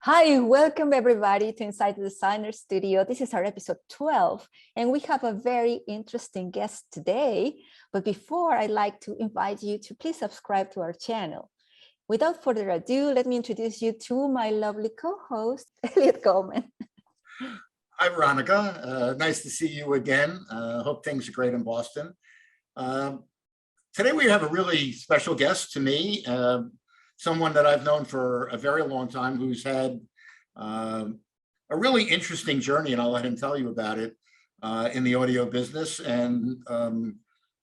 Hi, welcome everybody to Inside the Designer Studio. This is our episode 12, and we have a very interesting guest today. But before, I'd like to invite you to please subscribe to our channel. Without further ado, let me introduce you to my lovely co-host, Eliot Coleman. Hi, Veronica. Nice to see you again. Hope things are great in Boston. Today we have a really special guest to me. Someone that I've known for a very long time who's had a really interesting journey, and I'll let him tell you about it, in the audio business. And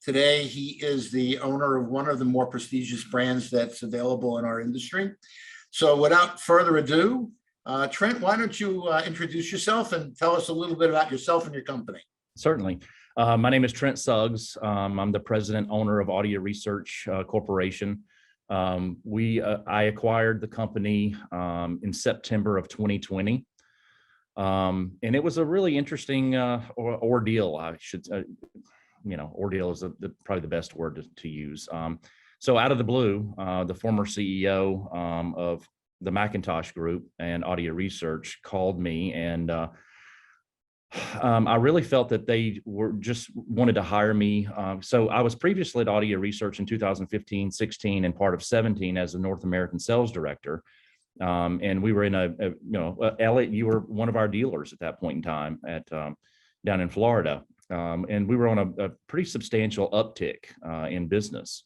today he is the owner of one of the more prestigious brands that's available in our industry. So without further ado, Trent, why don't you introduce yourself and tell us a little bit about yourself and your company? Certainly. My name is Trent Suggs. I'm the president owner of Audioresearch Corporation. I acquired the company in September of 2020, and it was a really interesting ordeal. I should, ordeal is probably the best word to use. So out of the blue, the former CEO of the Macintosh Group and Audioresearch called me, and I really felt that they were just wanted to hire me. So I was previously at Audioresearch in 2015, 16, and part of 17 as a North American sales director. And we were in Eliot, you were one of our dealers at that point in time at down in Florida. And we were on a pretty substantial uptick in business.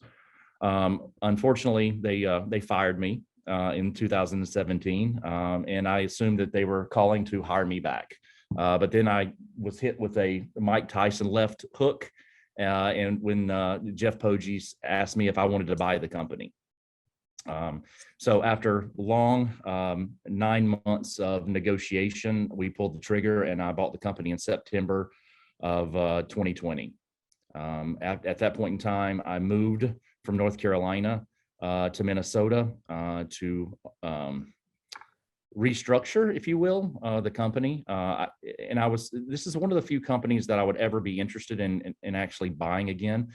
Unfortunately, they fired me in 2017, and I assumed that they were calling to hire me back. But then I was hit with a Mike Tyson left hook, and when Jeff Poggi asked me if I wanted to buy the company. So after long 9 months of negotiation, we pulled the trigger, and I bought the company in September of 2020. At that point in time, I moved from North Carolina to Minnesota to restructure, if you will, the company. This is one of the few companies that I would ever be interested in actually buying again.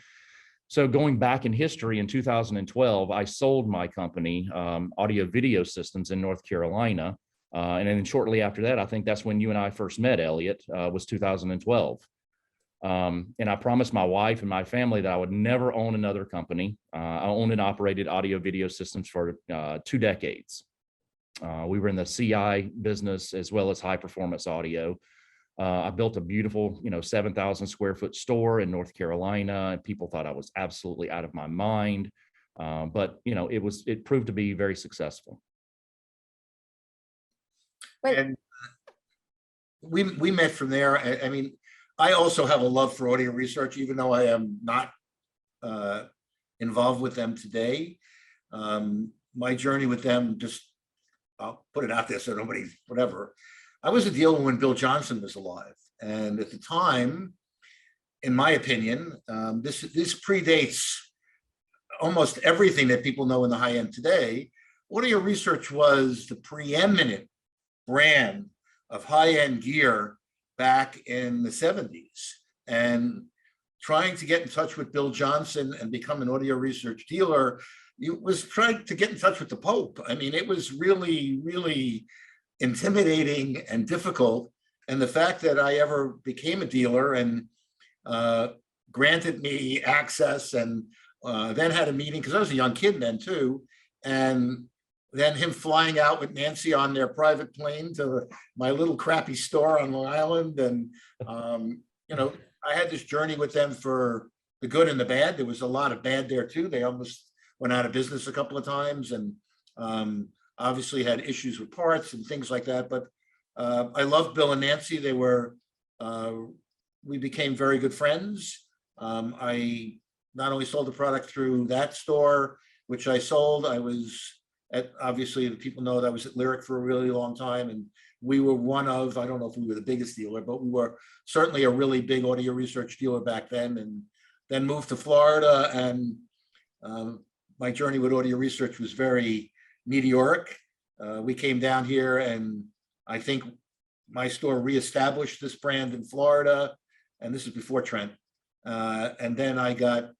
So going back in history, in 2012, I sold my company, Audio Video Systems in North Carolina. And then shortly after that, I think that's when you and I first met, Eliot, was 2012. And I promised my wife and my family that I would never own another company. I owned and operated Audio Video Systems for 2 decades. We were in the CI business as well as high performance audio. I built a beautiful, 7,000 square foot store in North Carolina, and people thought I was absolutely out of my mind. But it proved to be very successful. And we met from there. I mean, I also have a love for Audioresearch, even though I am not involved with them today. My journey with them, I'll put it out there so nobody's whatever. I was a dealer when Bill Johnson was alive. And at the time, in my opinion, this predates almost everything that people know in the high end today. Audioresearch was the preeminent brand of high-end gear back in the 70s. And trying to get in touch with Bill Johnson and become an Audioresearch dealer, it was trying to get in touch with the Pope. I mean, it was really, really intimidating and difficult. And the fact that I ever became a dealer and granted me access, and then had a meeting, because I was a young kid then too, and then him flying out with Nancy on their private plane to my little crappy store on Long Island. And, I had this journey with them for the good and the bad. There was a lot of bad there too. They almost went out of business a couple of times, and obviously had issues with parts and things like that. But I loved Bill and Nancy. We became very good friends. I not only sold the product through that store, which I sold, I was at, obviously the people know that I was at Lyric for a really long time, and we were one of, I don't know if we were the biggest dealer, but we were certainly a really big Audioresearch dealer back then, and then moved to Florida. And my journey with Audioresearch was very meteoric. We came down here, and I think my store reestablished this brand in Florida, and this is before Trent. And then I got,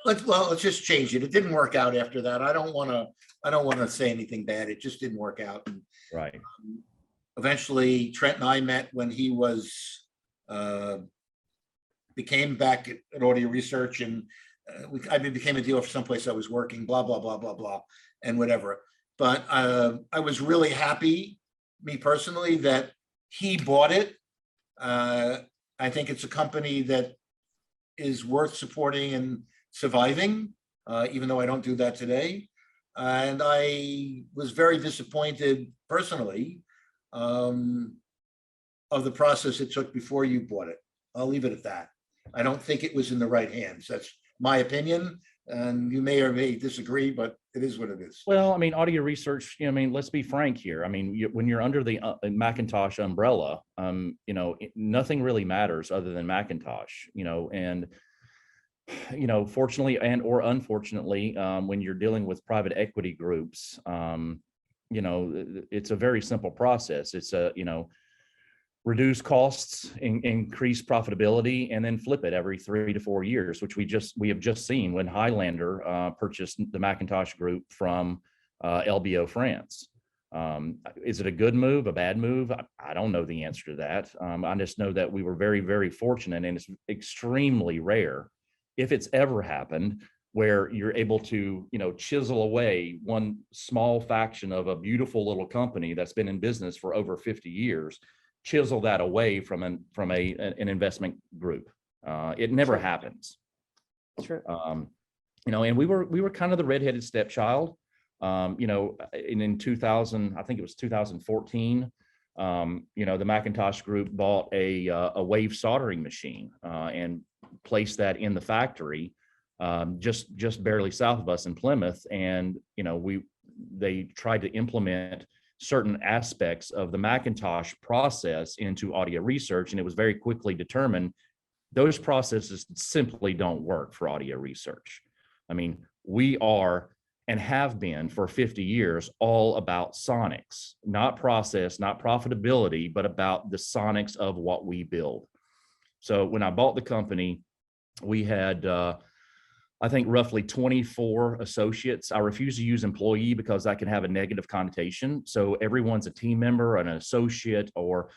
let's just change it. It didn't work out after that. I don't want to I don't want to say anything bad. It just didn't work out. And Right. eventually, Trent and I met when he was became back at Audio Research, and I became a dealer for someplace I was working. Blah blah blah blah blah, and whatever. But I was really happy, me personally, that he bought it. I think it's a company that is worth supporting and surviving, even though I don't do that today. And I was very disappointed personally of the process it took before you bought it. I'll leave it at that. I don't think it was in the right hands. That's my opinion. And you may or may disagree, but it is what it is. Well, I mean, Audio Research, I mean, let's be frank here. I mean, when you're under the Macintosh umbrella, nothing really matters other than Macintosh, and, fortunately and or unfortunately, when you're dealing with private equity groups, it's a very simple process. It's reduce costs, increase profitability, and then flip it every 3 to 4 years, which we have just seen when Highlander purchased the Macintosh Group from LBO France. Is it a good move, a bad move? I don't know the answer to that. I just know that we were very, very fortunate, and it's extremely rare, if it's ever happened, where you're able to, chisel away one small faction of a beautiful little company that's been in business for over 50 years. Chisel that away from an investment group. It never happens. True. And we were kind of the redheaded stepchild. In 2000, I think it was 2014. The Macintosh Group bought a wave soldering machine and placed that in the factory, just barely south of us in Plymouth. And they tried to implement certain aspects of the Macintosh process into Audio Research, and it was very quickly determined those processes simply don't work for Audio Research. I mean, we are and have been for 50 years all about sonics, not process, not profitability, but about the sonics of what we build. So when I bought the company, we had I think roughly 24 associates. I refuse to use employee because that can have a negative connotation. So everyone's a team member, an associate, or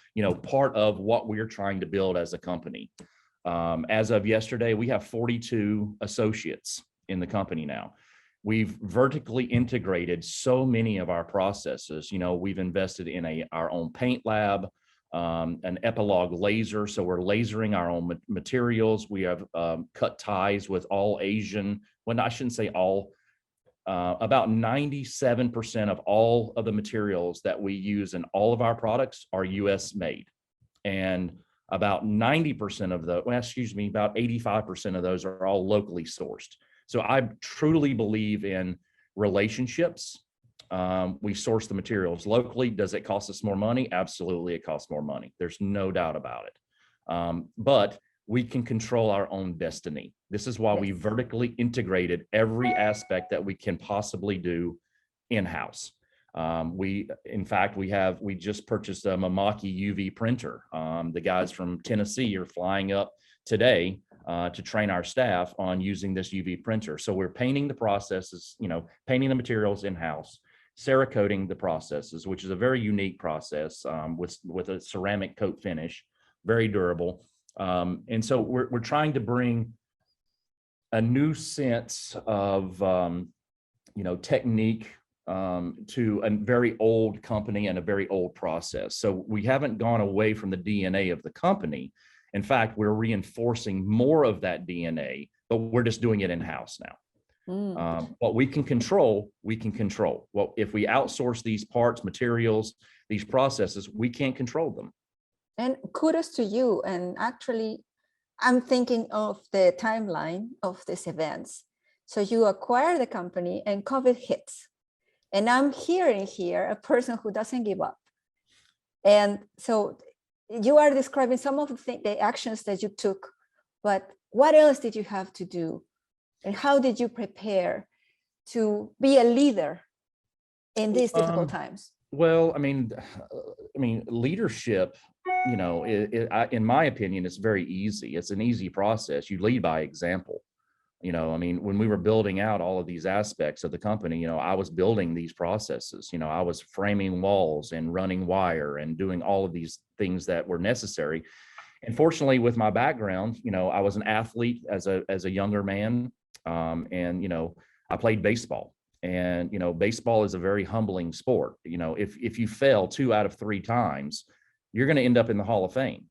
part of what we're trying to build as a company. As of yesterday, we have 42 associates in the company now. We've vertically integrated so many of our processes. We've invested in our own paint lab, an epilogue laser. So we're lasering our own materials. We have cut ties with all Asian, well, I shouldn't say all, about 97% of all of the materials that we use in all of our products are US made. And about 90% of the, about 85% of those are all locally sourced. So I truly believe in relationships. We source the materials locally. Does it cost us more money? Absolutely, it costs more money. There's no doubt about it. But we can control our own destiny. This is why we vertically integrated every aspect that we can possibly do in-house. We just purchased a Mamaki UV printer. The guys from Tennessee are flying up today to train our staff on using this UV printer. So we're painting the processes, painting the materials in-house, Cerakoting the processes, which is a very unique process with a ceramic coat finish, very durable. And so we're trying to bring a new sense of technique to a very old company and a very old process. So we haven't gone away from the DNA of the company. In fact, we're reinforcing more of that DNA, but we're just doing it in-house now. What we can control, we can control. Well, if we outsource these parts, materials, these processes, we can't control them. And kudos to you. And actually, I'm thinking of the timeline of these events. So you acquire the company and COVID hits. And I'm hearing here a person who doesn't give up. And so you are describing some of the actions that you took, but what else did you have to do? And how did you prepare to be a leader in these difficult times? Well, I mean, leadership, in my opinion, is very easy. It's an easy process. You lead by example. I mean, when we were building out all of these aspects of the company, I was building these processes, I was framing walls and running wire and doing all of these things that were necessary. And fortunately, with my background, I was an athlete as a younger man. And I played baseball. And baseball is a very humbling sport. If you fail 2 out of 3 times, you're going to end up in the Hall of Fame.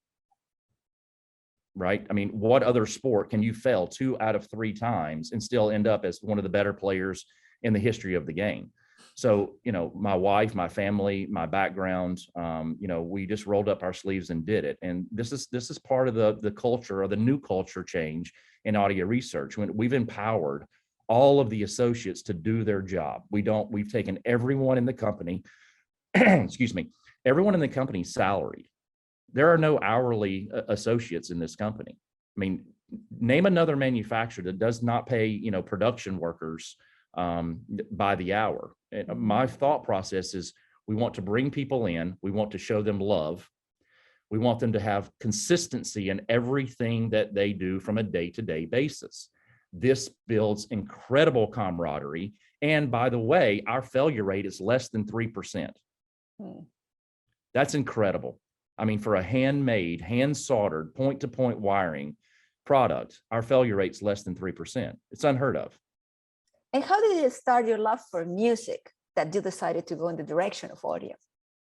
Right? I mean, what other sport can you fail 2 out of 3 times and still end up as one of the better players in the history of the game? So, my wife, my family, my background, we just rolled up our sleeves and did it. And this is part of the culture, or the new culture change in audio research, when we've empowered all of the associates to do their job. We've taken everyone in the company, excuse me, everyone in the company salaried. There are no hourly associates in this company. I mean, name another manufacturer that does not pay, production workers by the hour. And my thought process is, we want to bring people in. We want to show them love. We want them to have consistency in everything that they do from a day-to-day basis. This builds incredible camaraderie. And by the way, our failure rate is less than 3%. That's incredible. I mean, for a handmade, hand-soldered, point-to-point wiring product, our failure rate's less than 3%. It's unheard of. And how did it start your love for music that you decided to go in the direction of audio?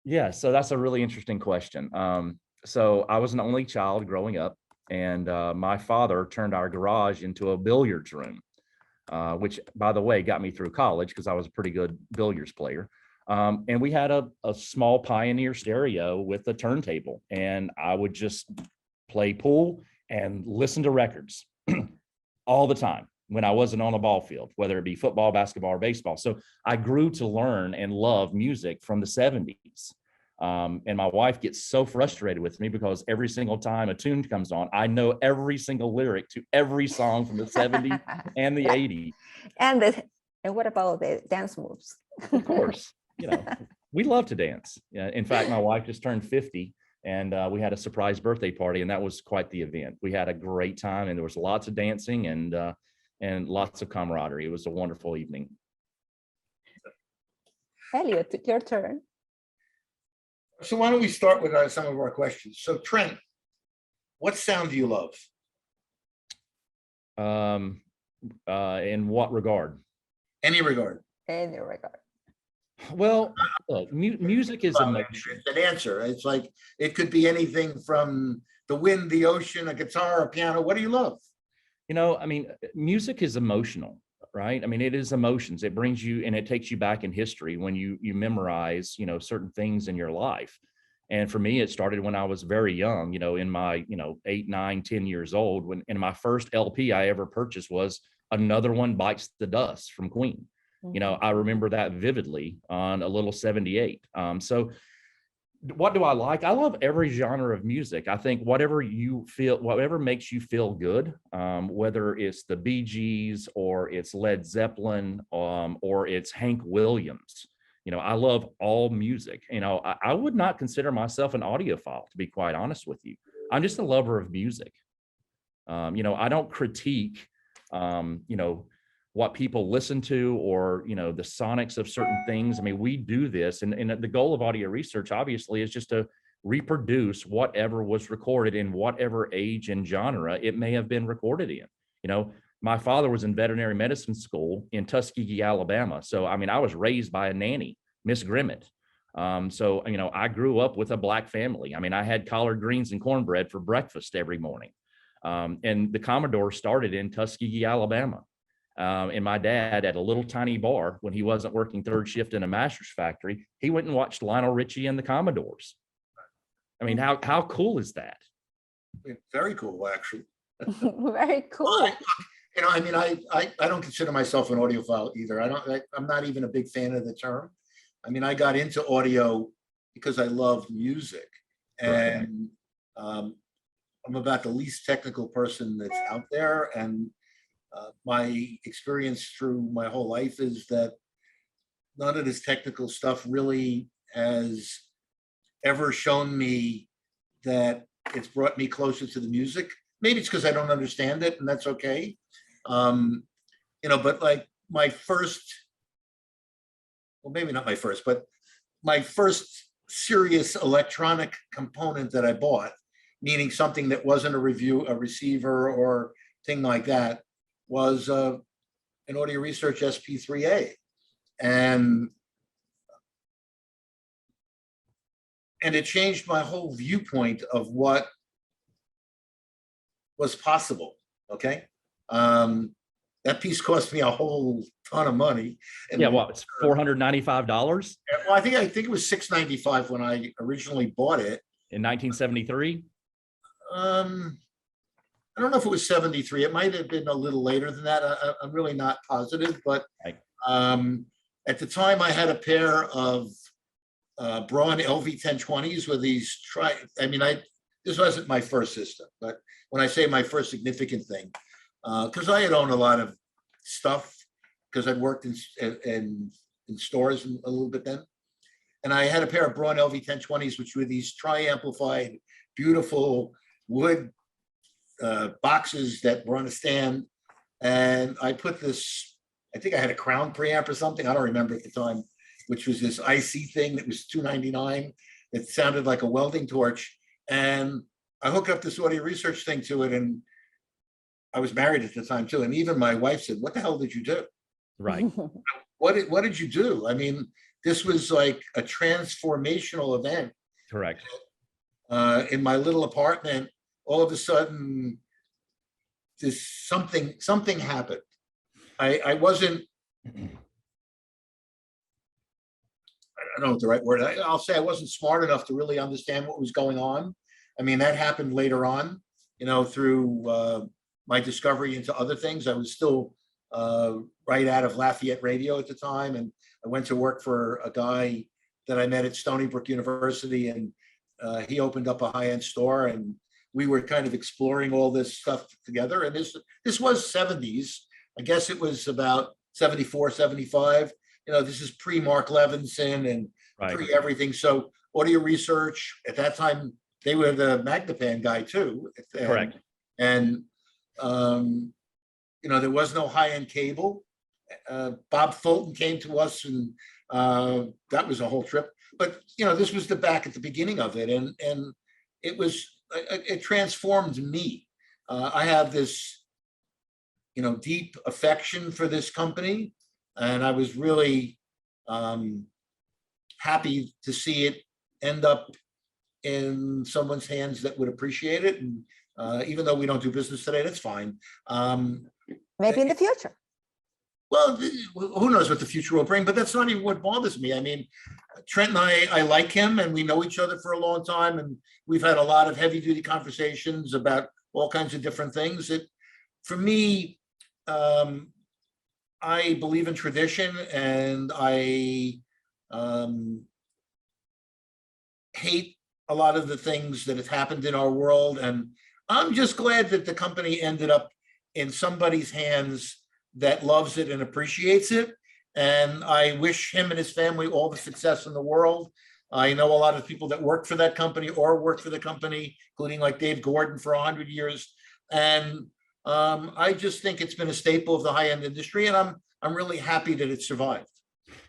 Yeah, so that's a really interesting question. So I was an only child growing up, and my father turned our garage into a billiards room, which, by the way, got me through college because I was a pretty good billiards player. And we had a small Pioneer stereo with a turntable, and I would just play pool and listen to records all the time when I wasn't on a ball field, whether it be football, basketball, or baseball. So I grew to learn and love music from the 70s. And my wife gets so frustrated with me because every single time a tune comes on, I know every single lyric to every song from the 70s and the 80s. And what about the dance moves? Of course. We love to dance. In fact, my wife just turned 50, and we had a surprise birthday party, and that was quite the event. We had a great time, and there was lots of dancing and lots of camaraderie. It was a wonderful evening. Eliot, your turn. So why don't we start with some of our questions? So Trent, what sound do you love? In what regard? Any regard. Any regard. Well, look, music is emotion. It's an answer. It's like, it could be anything from the wind, the ocean, a guitar, a piano. What do you love? I mean, music is emotional, right? I mean, it is emotions. It brings you, and it takes you back in history when you memorize, certain things in your life. And for me, it started when I was very young, in my, 8, 9, 10 years old, and my first LP I ever purchased was Another One Bites the Dust from Queen. I remember that vividly on a little 78. So what do I like? I love every genre of music. I think whatever makes you feel good, whether it's the Bee Gees or it's Led Zeppelin, or it's Hank Williams. I love all music. I would not consider myself an audiophile, to be quite honest with you. I'm just a lover of music. I don't critique, what people listen to, or the sonics of certain things. I mean, we do this, and the goal of audio research obviously is just to reproduce whatever was recorded in whatever age and genre it may have been recorded in. My father was in veterinary medicine school in Tuskegee, Alabama, so I mean, I was raised by a nanny, Miss Grimmett. So I grew up with a Black family. I mean, I had collard greens and cornbread for breakfast every morning, and the Commodore started in Tuskegee, Alabama. And my dad, at a little tiny bar, when he wasn't working third shift in a master's factory, he went and watched Lionel Richie and the Commodores. I mean, how cool is that? Very cool, actually. Very cool. I mean, I don't consider myself an audiophile either. I'm not even a big fan of the term. I mean, I got into audio because I loved music, and I'm about the least technical person that's out there. And my experience through my whole life is that none of this technical stuff really has ever shown me that it's brought me closer to the music. Maybe it's because I don't understand it, and that's okay. But like my first, well, maybe not my first, but my first serious electronic component that I bought, meaning something that wasn't a receiver or thing like that, was an Audio Research SP3A. And it changed my whole viewpoint of what was possible, okay? That piece cost me a whole ton of money. And yeah, well, it's $495 well, I think it was $695 when I originally bought it. in 1973. I don't know if it was 73. It might have been a little later than that. I'm really not positive, but Right. At the time I had a pair of Braun LV1020s with these this wasn't my first system, but when I say my first significant thing, because I had owned a lot of stuff, because I'd worked in stores a little bit then. And I had a pair of Braun LV1020s, which were these tri-amplified, beautiful wood boxes that were on a stand. And I put this, I think I had a Crown preamp or something, I don't remember at the time, which was this IC thing that was $299. It sounded like a welding torch. And I hooked up this Audio Research thing to it, and I was married at the time too. And even my wife said, "What the hell did you do?" Right. What did you do? I mean, this was like a transformational event. Correct. In my little apartment, all of a sudden, something happened. I wasn't, I don't know what the right word, I'll say I wasn't smart enough to really understand what was going on. I mean, that happened later on, through my discovery into other things. I was still right out of Lafayette Radio at the time, and I went to work for a guy that I met at Stony Brook University, and he opened up a high-end store, and we were kind of exploring all this stuff together. And this was 70s. I guess it was about 74, 75. This is pre-Mark Levinson and Right. pre-everything. So Audio Research, at that time, they were the Magnapan guy too. Correct. And there was no high-end cable. Bob Fulton came to us, and that was a whole trip. But this was back at the beginning of it, and it transformed me. I have this deep affection for this company, and I was really happy to see it end up in someone's hands that would appreciate it. And even though we don't do business today, that's fine. Maybe in the future. Well, who knows what the future will bring, but that's not even what bothers me. I mean, Trent and I like him, and we know each other for a long time, and we've had a lot of heavy duty conversations about all kinds of different things. For me, I believe in tradition, and I hate a lot of the things that have happened in our world. And I'm just glad that the company ended up in somebody's hands that loves it and appreciates it. And I wish him and his family all the success in the world. I know a lot of people that work for that company or work for the company, including like Dave Gordon for 100 years. And I just think it's been a staple of the high-end industry, and I'm really happy that it survived.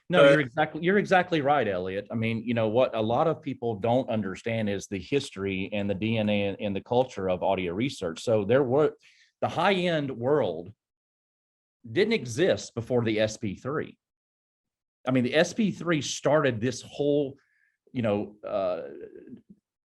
No, you're exactly right, Eliot. I mean, what a lot of people don't understand is the history and the DNA and the culture of Audio Research. So the high-end world didn't exist before the SP3. I mean, the SP3 started this whole,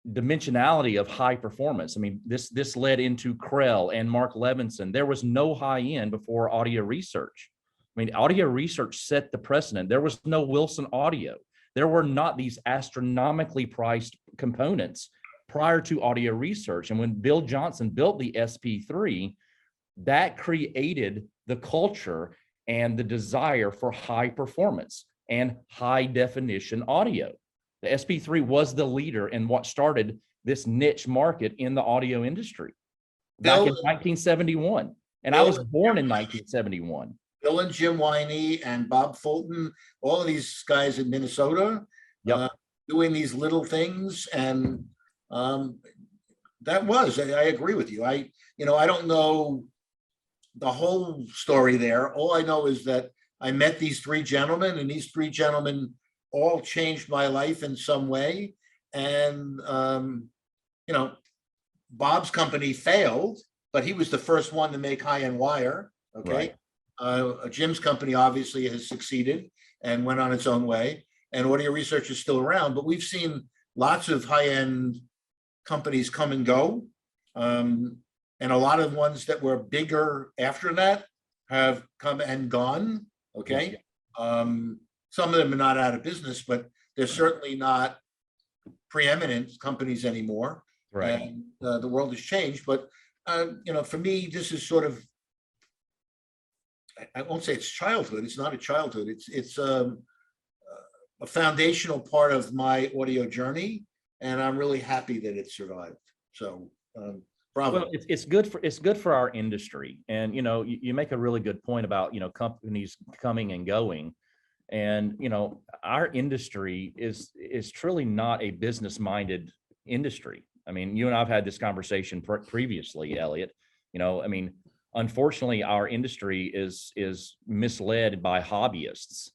dimensionality of high performance. I mean, this led into Krell and Mark Levinson. There was no high end before Audio Research. I mean, Audio Research set the precedent. There was no Wilson Audio. There were not these astronomically priced components prior to Audio Research. And when Bill Johnson built the SP3, that created the culture and the desire for high performance and high definition audio. The SP3 was the leader in what started this niche market in the audio industry back in 1971. And I was born in 1971. Bill and Jim Winey and Bob Fulton, all of these guys in Minnesota, doing these little things. And I agree with you. I don't know the whole story there. All I know is that I met these three gentlemen, and these three gentlemen all changed my life in some way. And, you know, Bob's company failed, but he was the first one to make high-end wire. Okay. Right. Jim's company obviously has succeeded and went on its own way. And Audio Research is still around, but we've seen lots of high-end companies come and go. And a lot of ones that were bigger after that have come and gone. Okay. Some of them are not out of business, but they're certainly not preeminent companies anymore. Right. And the world has changed. But, you know, for me, this is sort of, I won't say it's childhood. It's not a childhood. It's a foundational part of my audio journey. And I'm really happy that it survived. So, bravo. Well, it's good for our industry. And, you know, you make a really good point about, you know, companies coming and going. And, you know, our industry is truly not a business-minded industry. I mean, you and I've had this conversation previously, Eliot. You know, I mean, unfortunately, our industry is misled by hobbyists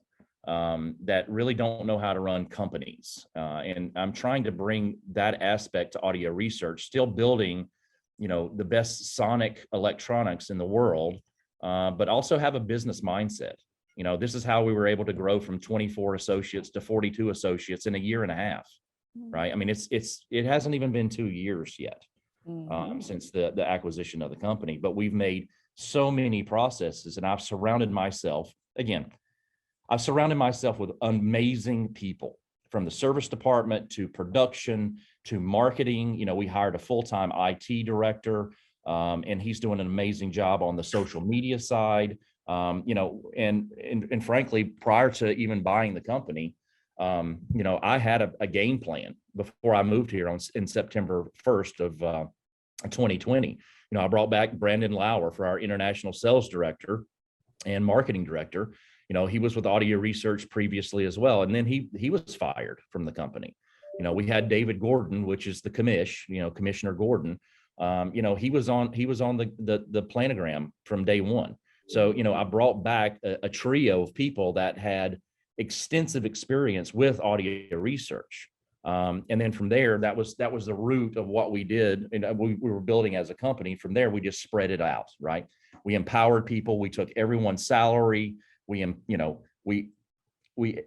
that really don't know how to run companies. And I'm trying to bring that aspect to Audio Research, still building, you know, the best sonic electronics in the world, but also have a business mindset. You know, this is how we were able to grow from 24 associates to 42 associates in a year and a half, right? I mean, it hasn't even been 2 years yet since the acquisition of the company, but we've made so many processes, and I've surrounded myself with amazing people, from the service department to production to marketing. You know, we hired a full-time IT director, and he's doing an amazing job on the social media side. You know, and frankly, prior to even buying the company, you know, I had a game plan before I moved here in September 1st of 2020. You know, I brought back Brandon Lauer for our international sales director and marketing director. You know, he was with Audio Research previously as well, and then he was fired from the company. You know, we had David Gordon, which is the commish, you know, Commissioner Gordon. You know, he was on the planogram from day one. So, you know, I brought back a trio of people that had extensive experience with Audio Research. And then from there, that was the root of what we did. And we were building as a company. From there, we just spread it out, right? We empowered people. We took everyone's salary. We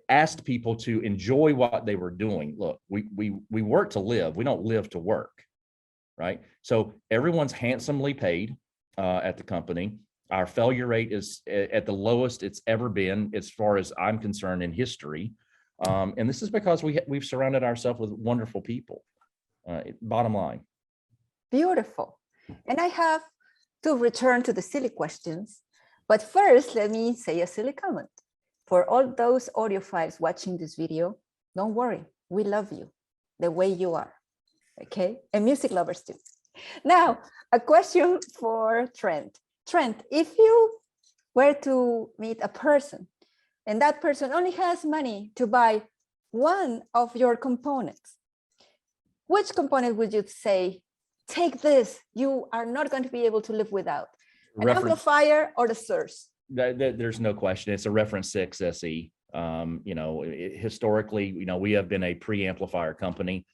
asked people to enjoy what they were doing. Look, we work to live. We don't live to work, right? So everyone's handsomely paid at the company. Our failure rate is at the lowest it's ever been, as far as I'm concerned, in history. And this is because we've surrounded ourselves with wonderful people. Bottom line. Beautiful. And I have to return to the silly questions. But first, let me say a silly comment. For all those audiophiles watching this video, don't worry. We love you the way you are. Okay? And music lovers too. Now, a question for Trent. Trent, if you were to meet a person and that person only has money to buy one of your components, which component would you say, take this, you are not going to be able to live without? An amplifier or the source? There's no question. It's a Reference 6 SE. You know, historically, you know, we have been a pre-amplifier company.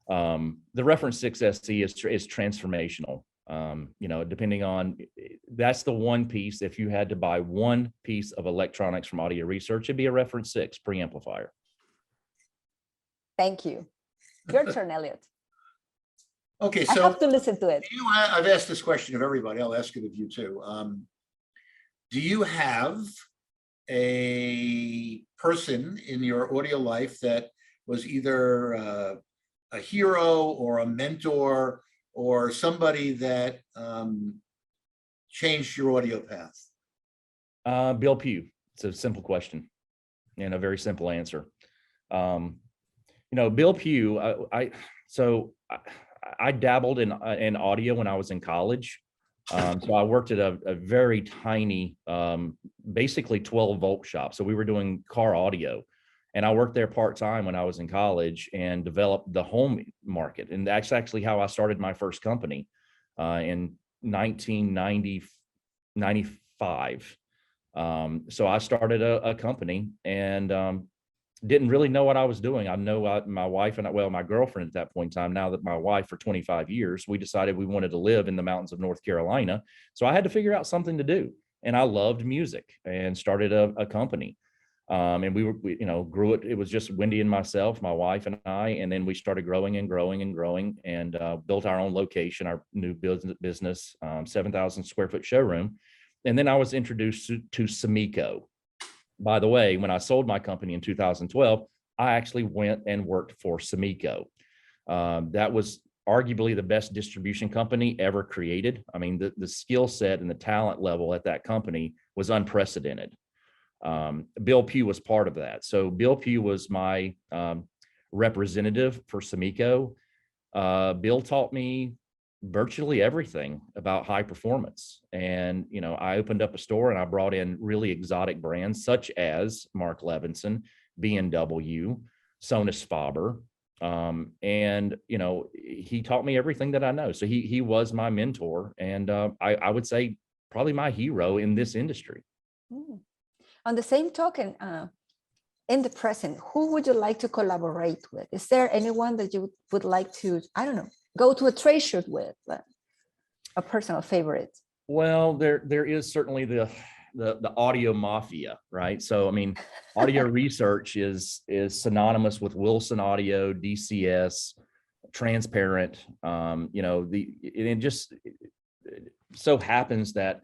The Reference 6 SE is transformational. You know, depending on, that's the one piece. If you had to buy one piece of electronics from Audio Research, it'd be a Reference 6 preamplifier. Thank you. Your turn, Eliot. Okay, so I have to listen to it. I've asked this question of everybody. I'll ask it of you too. Do you have a person in your audio life that was either a hero or a mentor or somebody that changed your audio path? Bill Pugh. It's a simple question and a very simple answer. You know, Bill Pugh, I dabbled in audio when I was in college. So I worked at a very tiny, basically 12-volt shop. So we were doing car audio. And I worked there part-time when I was in college and developed the home market. And that's actually how I started my first company in 1994, 95. So I started a company and didn't really know what I was doing. I know my wife and my girlfriend at that point in time, now that my wife for 25 years, we decided we wanted to live in the mountains of North Carolina. So I had to figure out something to do. And I loved music and started a company. And we grew it. It was just Wendy and myself, my wife and I, and then we started growing and growing and growing and built our own location, our new business, 7,000 square foot showroom. And then I was introduced to Samico. By the way, when I sold my company in 2012, I actually went and worked for Samico. That was arguably the best distribution company ever created. I mean, the skill set and the talent level at that company was unprecedented. Bill Pugh was part of that. So Bill Pugh was my representative for Samico. Bill taught me virtually everything about high performance. And, I opened up a store and I brought in really exotic brands such as Mark Levinson, B&W, Sonus Faber. And, he taught me everything that I know. So he was my mentor and I would say probably my hero in this industry. Mm. On the same token, in the present, who would you like to collaborate with? Is there anyone that you would like to, I don't know, go to a trade show with, a personal favorite? Well, there is certainly the audio mafia, right? So, I mean, audio research is synonymous with Wilson Audio, DCS, Transparent. It just so happens that,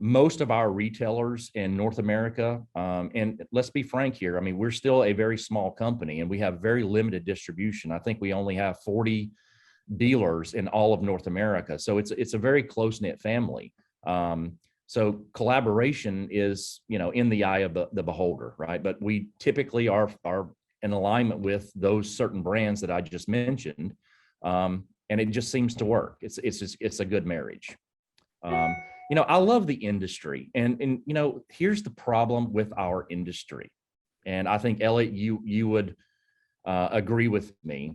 most of our retailers in North America, and let's be frank here, I mean, we're still a very small company and we have very limited distribution. I think we only have 40 dealers in all of North America. So it's a very close-knit family. So collaboration is, in the eye of the beholder, right? But we typically are in alignment with those certain brands that I just mentioned. And it just seems to work. It's a good marriage. I love the industry and here's the problem with our industry. And I think Eliot, you would agree with me,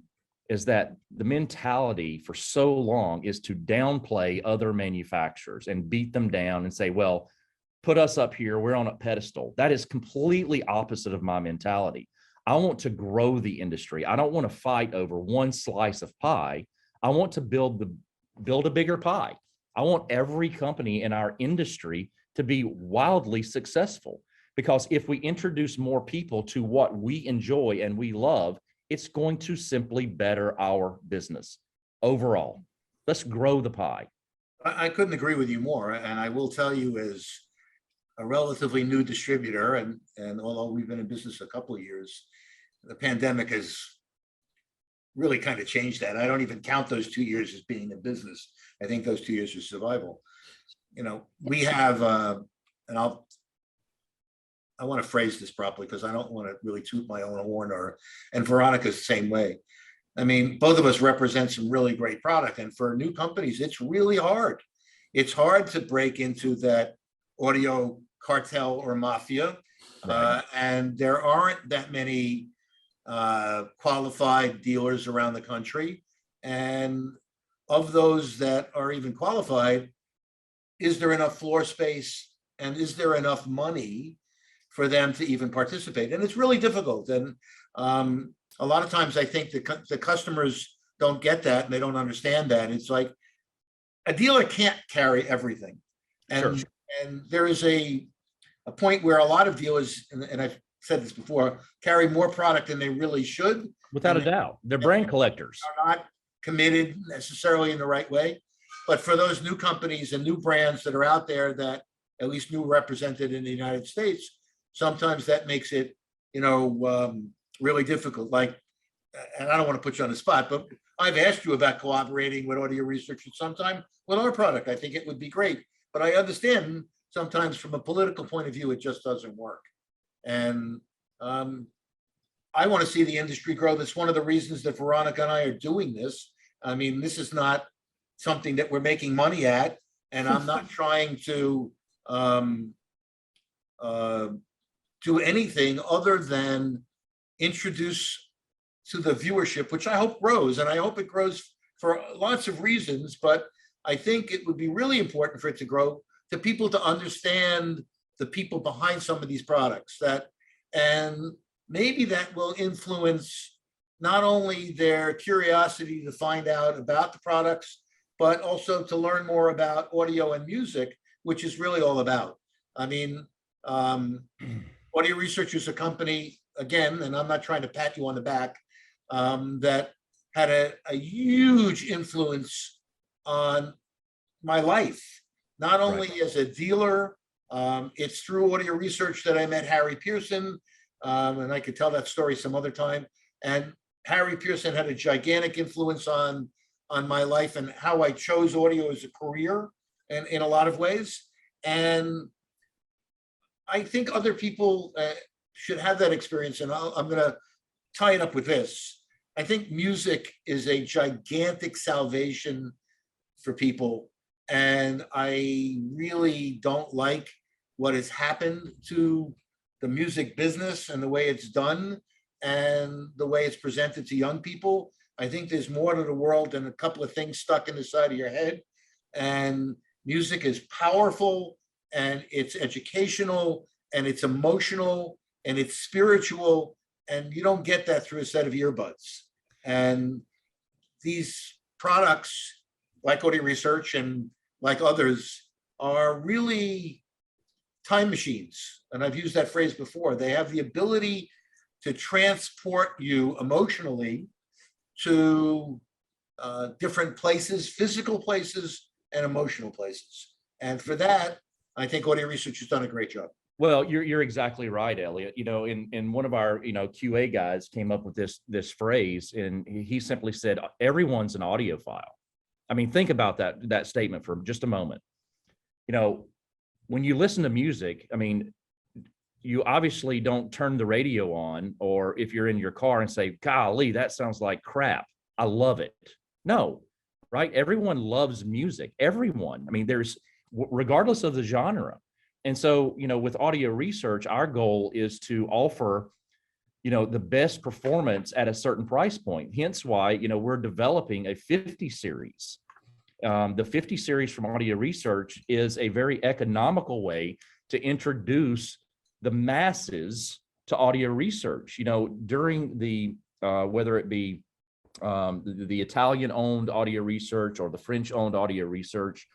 is that the mentality for so long is to downplay other manufacturers and beat them down and say, well, put us up here, we're on a pedestal. That is completely opposite of my mentality. I want to grow the industry. I don't want to fight over one slice of pie. I want to build a bigger pie. I want every company in our industry to be wildly successful, because if we introduce more people to what we enjoy and we love, it's going to simply better our business overall. Let's grow the pie. I couldn't agree with you more. And I will tell you, as a relatively new distributor, and although we've been in business a couple of years, the pandemic has really kind of changed that. I don't even count those 2 years as being in business. I think those 2 years are survival. We have, and I want to phrase this properly because I don't want to really toot my own horn, and Veronica's the same way. I mean, both of us represent some really great product, and for new companies, it's really hard. It's hard to break into that audio cartel or mafia, Right. and there aren't that many qualified dealers around the country. And of those that are even qualified, is there enough floor space and is there enough money for them to even participate? And it's really difficult. And a lot of times I think the customers don't get that and they don't understand that. It's like a dealer can't carry everything. And, Sure. and there is a point where a lot of dealers, and I've said this before, carry more product than they really should. Without a doubt. They're brand collectors. Are not committed necessarily in the right way. But for those new companies and new brands that are out there, that at least new represented in the United States, sometimes that makes it, really difficult. Like, and I don't want to put you on the spot, but I've asked you about collaborating with Audio Research at some time with our product. I think it would be great, but I understand sometimes from a political point of view, it just doesn't work. And I want to see the industry grow. That's one of the reasons that Veronica and I are doing this. I mean, this is not something that we're making money at, and I'm not trying to do anything other than introduce to the viewership, which I hope grows, and I hope it grows for lots of reasons, but I think it would be really important for it to grow to people to understand the people behind some of these products, and maybe that will influence not only their curiosity to find out about the products, but also to learn more about audio and music, which is really all about. I mean, Audio Research is a company, again, and I'm not trying to pat you on the back, that had a huge influence on my life, not only as a dealer. It's through Audio Research that I met Harry Pearson, and I could tell that story some other time. And Harry Pearson had a gigantic influence on my life and how I chose audio as a career, and in a lot of ways. And I think other people should have that experience. And I'm going to tie it up with this. I think music is a gigantic salvation for people. And I really don't like what has happened to the music business and the way it's done and the way it's presented to young people. I think there's more to the world than a couple of things stuck in the side of your head. And music is powerful, and it's educational, and it's emotional, and it's spiritual, and you don't get that through a set of earbuds. And these products, like Audio Research and like others, are really time machines. And I've used that phrase before. They have the ability to transport you emotionally to different places, physical places and emotional places. And for that, I think Audio Research has done a great job. Well, you're exactly right, Eliot. You know, in one of our QA guys came up with this phrase, and he simply said, "Everyone's an audiophile." I mean, think about that statement for just a moment. You know, when you listen to music, I mean, you obviously don't turn the radio on, or if you're in your car and say, "Golly, that sounds like crap. I love it." No, right? Everyone loves music. Everyone. I mean, regardless of the genre. And so, with Audio Research, our goal is to offer, the best performance at a certain price point. Hence why, we're developing a 50 series. The 50 series from Audio Research is a very economical way to introduce the masses to Audio Research. During the, whether it be the Italian-owned Audio Research or the French-owned Audio Research,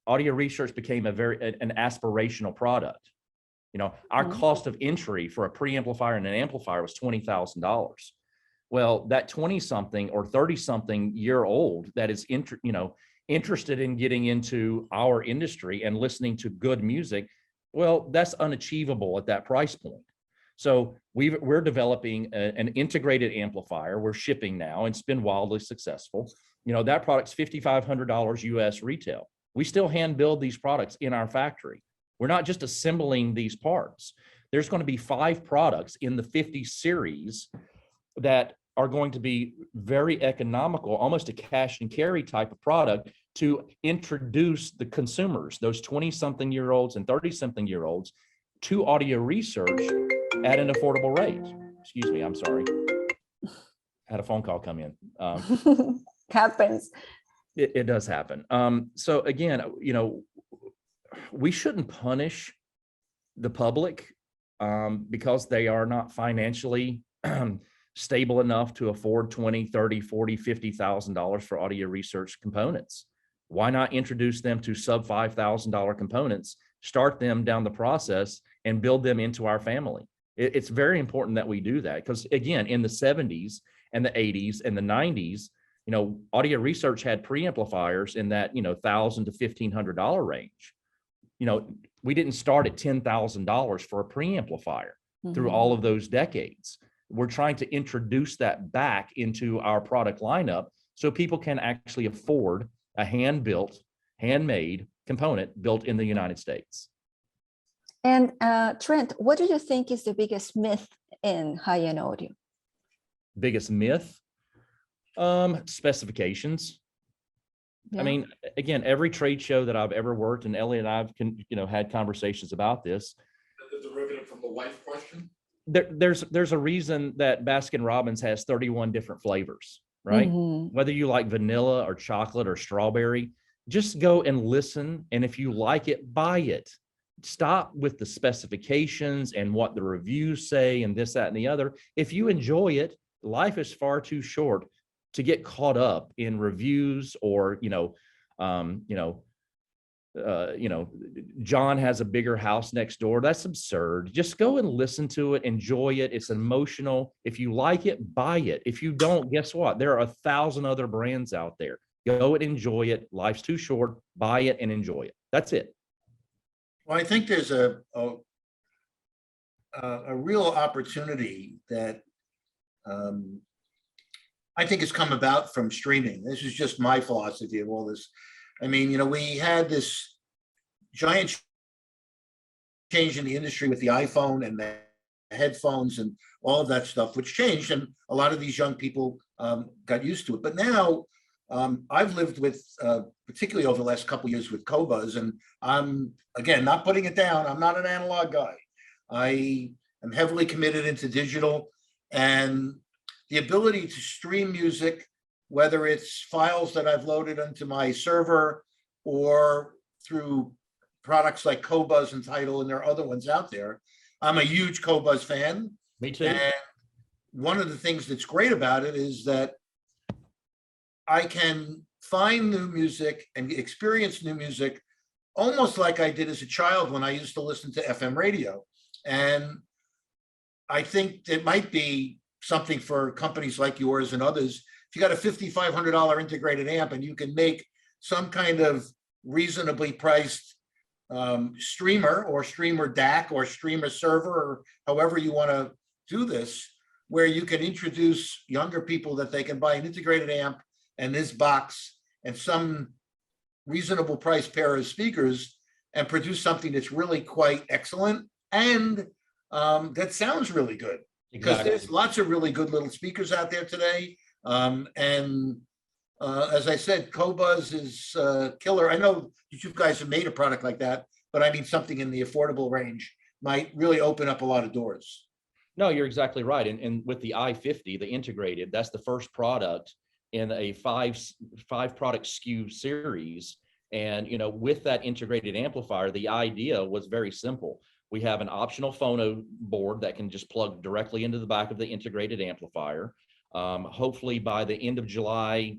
Audio Research became an aspirational product. Our cost of entry for a preamplifier and an amplifier was $20,000. Well, that 20-something or 30-something year old that is interested in getting into our industry and listening to good music, well, that's unachievable at that price point. So we're developing an integrated amplifier. We're shipping now, and it's been wildly successful. That product's $5,500 US retail. We still hand build these products in our factory. We're not just assembling these parts. There's going to be 5 products in the 50 series that are going to be very economical, almost a cash and carry type of product, to introduce the consumers, those 20-something-year-olds and 30-something year olds, to Audio Research at an affordable rate. Excuse me, I'm sorry. Had a phone call come in. Happens. It does happen. So again, we shouldn't punish the public because they are not financially stable enough to afford $20,000, $30,000, $40,000, $50,000 for Audio Research components. Why not introduce them to sub $5,000 components, start them down the process, and build them into our family? It's very important that we do that, because again, in the 70s and the 80s and the 90s, Audio Research had preamplifiers in that, $1,000 to $1,500 range. We didn't start at $10,000 for a preamplifier through all of those decades. We're trying to introduce that back into our product lineup so people can actually afford a hand-built, handmade component built in the United States. And Trent, what do you think is the biggest myth in high-end audio? Biggest myth? Specifications. Yeah. I mean, again, every trade show that I've ever worked, and Eliot and I've had conversations about this. The derivative from the wife question? There's a reason that Baskin-Robbins has 31 different flavors, right? Whether you like vanilla or chocolate or strawberry, just go and listen. And if you like it, buy it. Stop with the specifications and what the reviews say and this, that, and the other. If you enjoy it, life is far too short to get caught up in reviews or, John has a bigger house next door. That's absurd. Just go and listen to it, enjoy it. It's emotional. If you like it, buy it. If you don't, guess what? There are 1,000 other brands out there. Go and enjoy it. Life's too short. Buy it and enjoy it. That's it. Well, I think there's a real opportunity that I think has come about from streaming. This is just my philosophy of all this. I mean, we had this giant change in the industry with the iPhone and the headphones and all of that stuff, which changed, and a lot of these young people got used to it. But now I've lived with, particularly over the last couple of years with Qobuz, and I'm, again, not putting it down. I'm not an analog guy. I am heavily committed into digital, and the ability to stream music, whether it's files that I've loaded onto my server or through products like Qobuz and Tidal, and there are other ones out there. I'm a huge Qobuz fan. Me too. And one of the things that's great about it is that I can find new music and experience new music almost like I did as a child when I used to listen to FM radio. And I think it might be something for companies like yours and others. If you got a $5,500 integrated amp and you can make some kind of reasonably priced streamer or streamer DAC or streamer server, or however you want to do this, where you can introduce younger people that they can buy an integrated amp and this box and some reasonable price pair of speakers and produce something that's really quite excellent and that sounds really good. Because there's lots of really good little speakers out there today. As I said, Qobuz is killer. I know that you guys have made a product like that, but I mean something in the affordable range might really open up a lot of doors. No, you're exactly right. And with the i50, the integrated, that's the first product in a five product SKU series. And with that integrated amplifier, the idea was very simple. We have an optional phono board that can just plug directly into the back of the integrated amplifier. Hopefully by the end of July,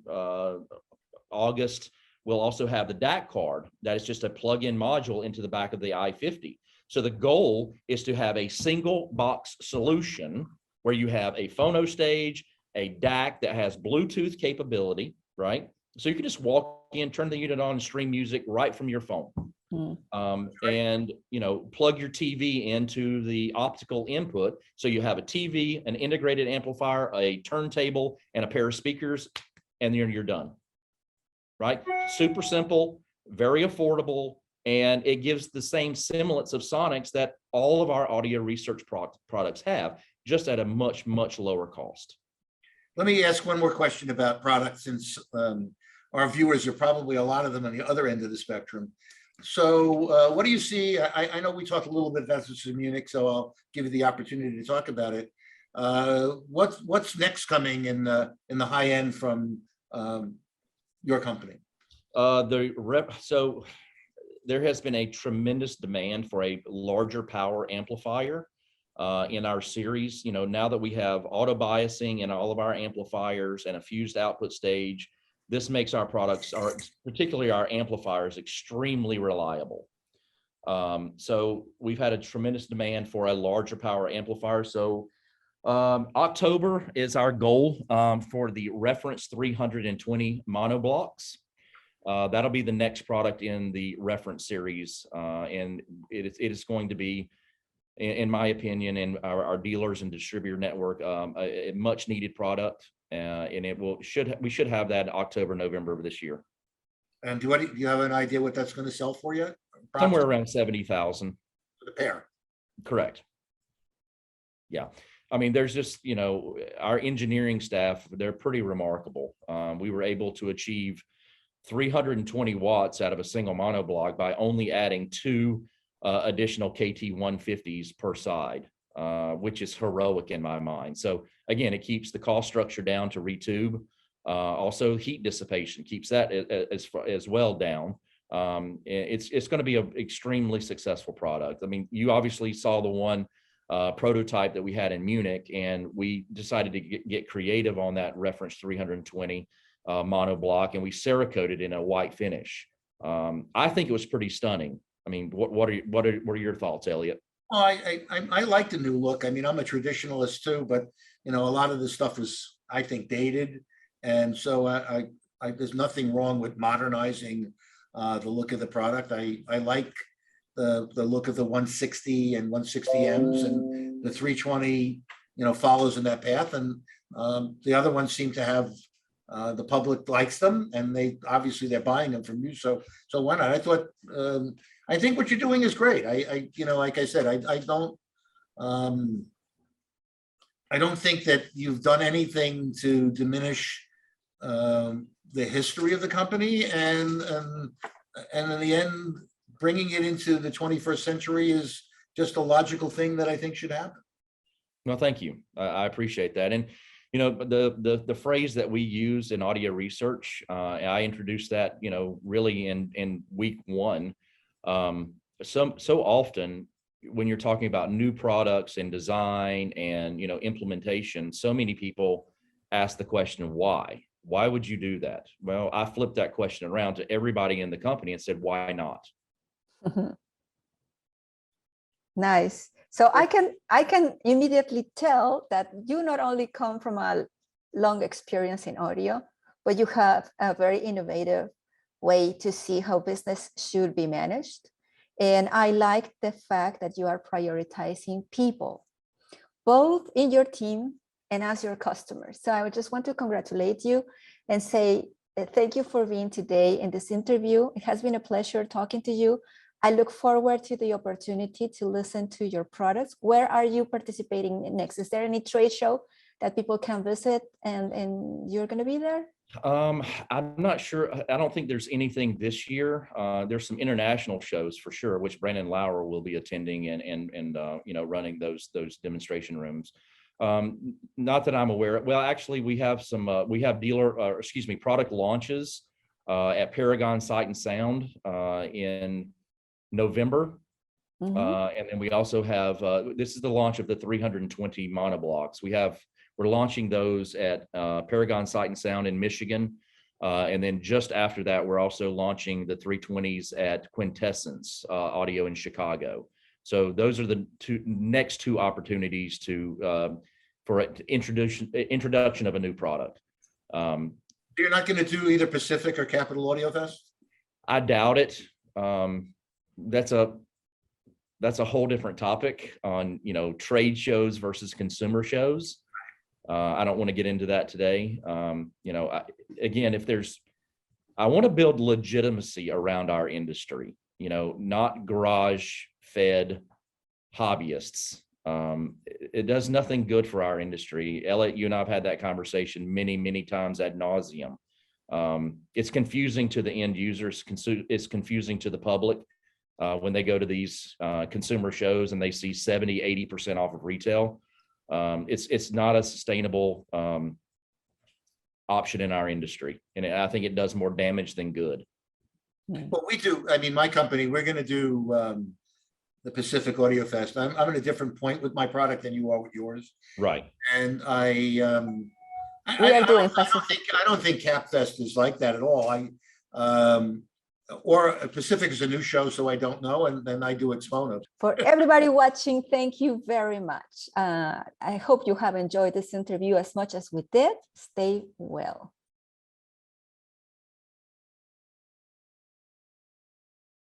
August, we'll also have the DAC card. That is just a plug-in module into the back of the i50. So the goal is to have a single box solution where you have a phono stage, a DAC that has Bluetooth capability, right? So you can just walk in, turn the unit on, and stream music right from your phone. And plug your TV into the optical input. So you have a TV, an integrated amplifier, a turntable, and a pair of speakers, and then you're done. Right? Super simple, very affordable, and it gives the same semblance of sonics that all of our audio research products have, just at a much, much lower cost. Let me ask one more question about products, since our viewers are probably a lot of them on the other end of the spectrum. So what do you see? I know we talked a little bit about this in Munich, so I'll give you the opportunity to talk about it. What's next coming in the high end from your company? So there has been a tremendous demand for a larger power amplifier in our series. Now that we have auto biasing in all of our amplifiers and a fused output stage, this makes our products, particularly our amplifiers, extremely reliable. So we've had a tremendous demand for a larger power amplifier. So October is our goal for the reference 320 monoblocks. That'll be the next product in the reference series. And it is going to be, in my opinion, and our dealers and distributor network, a much needed product. And we should have that in October, November of this year. And do you have an idea what that's going to sell for yet? Somewhere around 70,000 for the pair. Correct. Yeah. I mean, there's just, our engineering staff, they're pretty remarkable. We were able to achieve 320 watts out of a single monoblock by only adding 2 additional KT 150s per side, which is heroic in my mind. So again, it keeps the cost structure down to retube. Also, heat dissipation keeps that as well down. It's going to be an extremely successful product. I mean, you obviously saw the one prototype that we had in Munich, and we decided to get creative on that reference 320 mono block, and we Cerakoted in a white finish. I think it was pretty stunning. I mean, what are your thoughts, Eliot? Oh, I like the new look. I mean, I'm a traditionalist too, but a lot of this stuff is, I think, dated, and so there's nothing wrong with modernizing the look of the product. I like the look of the 160 and 160Ms, and the 320, follows in that path. And the other ones seem to have the public likes them, and they're buying them from you. So why not? I think what you're doing is great. Like I said, I don't think that you've done anything to diminish the history of the company, and in the end, bringing it into the 21st century is just a logical thing that I think should happen. Well, thank you. I appreciate that. And the phrase that we use in audio research, I introduced that really in week one. So often when you're talking about new products and design and implementation, so many people ask the question, why? Why would you do that? Well, I flipped that question around to everybody in the company and said, why not? Nice. So I can immediately tell that you not only come from a long experience in audio, but you have a very innovative way to see how business should be managed. And I like the fact that you are prioritizing people, both in your team and as your customers. So I would just want to congratulate you and say thank you for being today in this interview. It has been a pleasure talking to you. I look forward to the opportunity to listen to your products. Where are you participating next? Is there any trade show that people can visit and you're going to be there? I'm not sure. I don't think there's anything this year. There's some international shows for sure, which Brandon Lauer will be attending and running those demonstration rooms. Not that I'm aware of. Well, actually, we have product launches at Paragon Sight and Sound in November. And then we also have this is the launch of the 320 monoblocks. We're launching those at Paragon Sight and Sound in Michigan. And then just after that, we're also launching the 320s at Quintessence Audio in Chicago. So those are the next two opportunities for introduction of a new product. You're not going to do either Pacific or Capital Audio Fest? I doubt it. That's a whole different topic on trade shows versus consumer shows. I don't want to get into that today. Again, I want to build legitimacy around our industry, not garage fed hobbyists. It does nothing good for our industry. Eliot, you and I have had that conversation many, many times ad nauseum. It's confusing to the end users. It's confusing to the public when they go to these consumer shows and they see 70, 80% off of retail. It's not a sustainable option in our industry. And I think it does more damage than good. Well, we do. I mean, my company, we're going to do the Pacific Audio Fest. I'm at a different point with my product than you are with yours. Right. And we are doing Pacific. I don't think Cap Fest is like that at all. Or Pacific is a new show, so I don't know. And then I do Expono. For everybody watching, thank you very much. I hope you have enjoyed this interview as much as we did. Stay well.